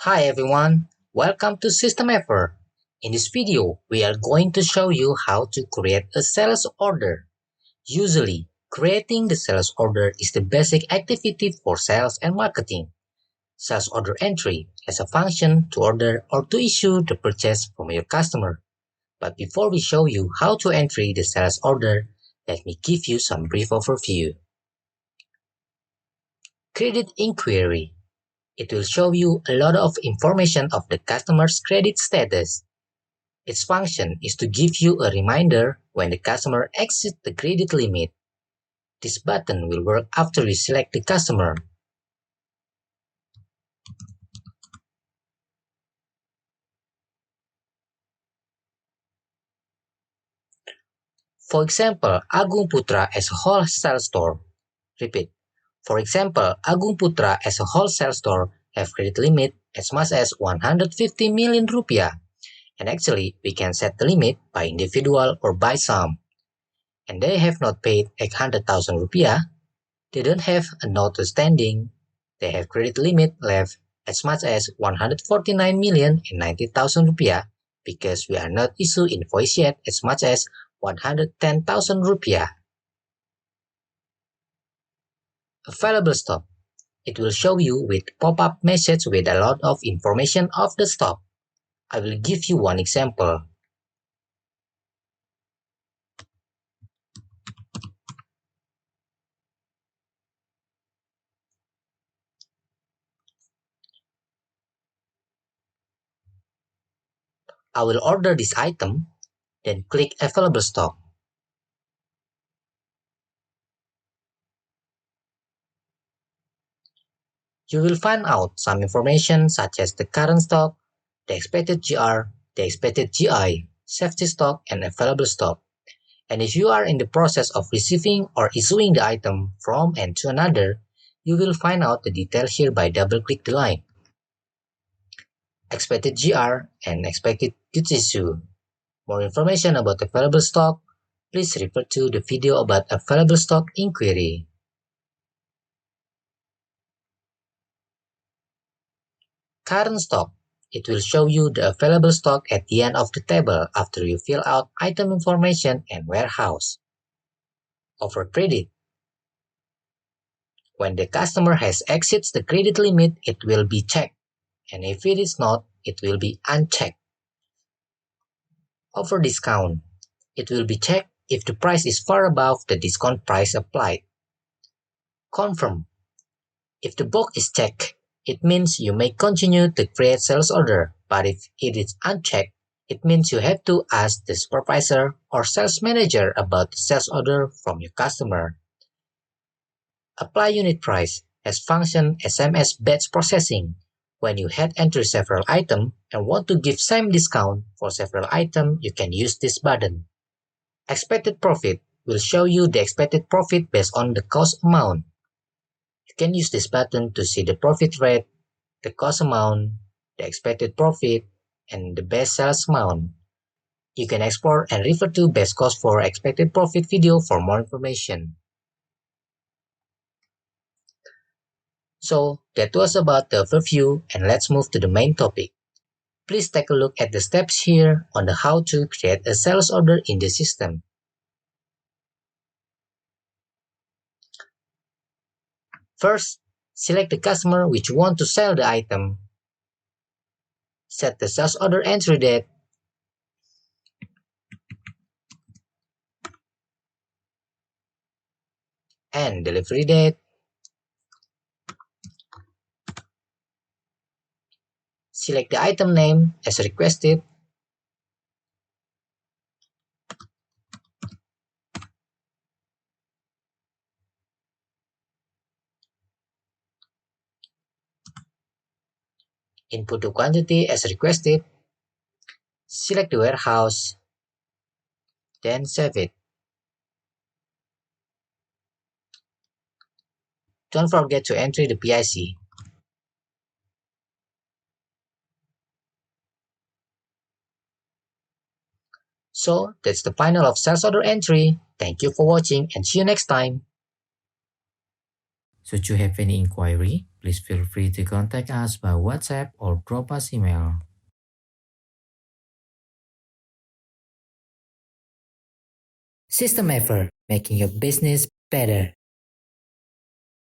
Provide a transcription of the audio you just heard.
Hi everyone, welcome to SystemEver. In this video, we are going to show you how to create a sales order. Usually, creating the sales order is the basic activity for sales and marketing. Sales order entry has a function to order or to issue the purchase from your customer. But before we show you how to enter the sales order, let me give you some brief overview. Credit inquiry. It will show you a lot of information of the customer's credit status. Its function is to give you a reminder when the customer exceeds the credit limit. This button will work after you select the customer. For example, Agung Putra as a wholesale store. Repeat. For example, Agung Putra as a wholesale store have credit limit as much as 150 million rupiah. And actually, we can set the limit by individual or by sum. And they have not paid 800,000 rupiah. They don't have a note outstanding. They have credit limit left as much as 149,090,000 rupiah because we are not issue invoice yet as much as 110,000 rupiah. Available stock. It will show you with pop-up message with a lot of information of the stock. I will give you one example. I will order this item, then click available stock. You will find out some information such as the current stock, the expected GR, the expected GI, safety stock, and available stock. And if you are in the process of receiving or issuing the item from and to another, you will find out the detail here by double-click the line. Expected GR and expected goods issue. More information about available stock, please refer to the video about available stock inquiry. Current stock. It will show you the available stock at the end of the table after you fill out item information and warehouse. Offer credit. When the customer has exceeds the credit limit, it will be checked, and if it is not, it will be unchecked. Offer discount. It will be checked if the price is far above the discount price applied. Confirm. If the box is checked, it means you may continue to create sales order, but if it is unchecked, it means you have to ask the supervisor or sales manager about the sales order from your customer. Apply unit price has function SMS batch processing. When you had entered several items and want to give same discount for several items, you can use this button. Expected profit will show you the expected profit based on the cost amount. You can use this button to see the profit rate, the cost amount, the expected profit, and the best sales amount. You can export and refer to best cost for expected profit video for more information. So that was about the overview, and let's move to the main topic. Please take a look at the steps here on the how to create a sales order in the system. First, select the customer which want to sell the item. Set the sales order entry date. And delivery date. Select the item name as requested. Input the quantity as requested. Select the warehouse. Then save it. Don't forget to enter the PIC. So that's the final of sales order entry. Thank you for watching and see you next time. Should you have any inquiry, please feel free to contact us by WhatsApp or drop us email. SystemEver, making your business better.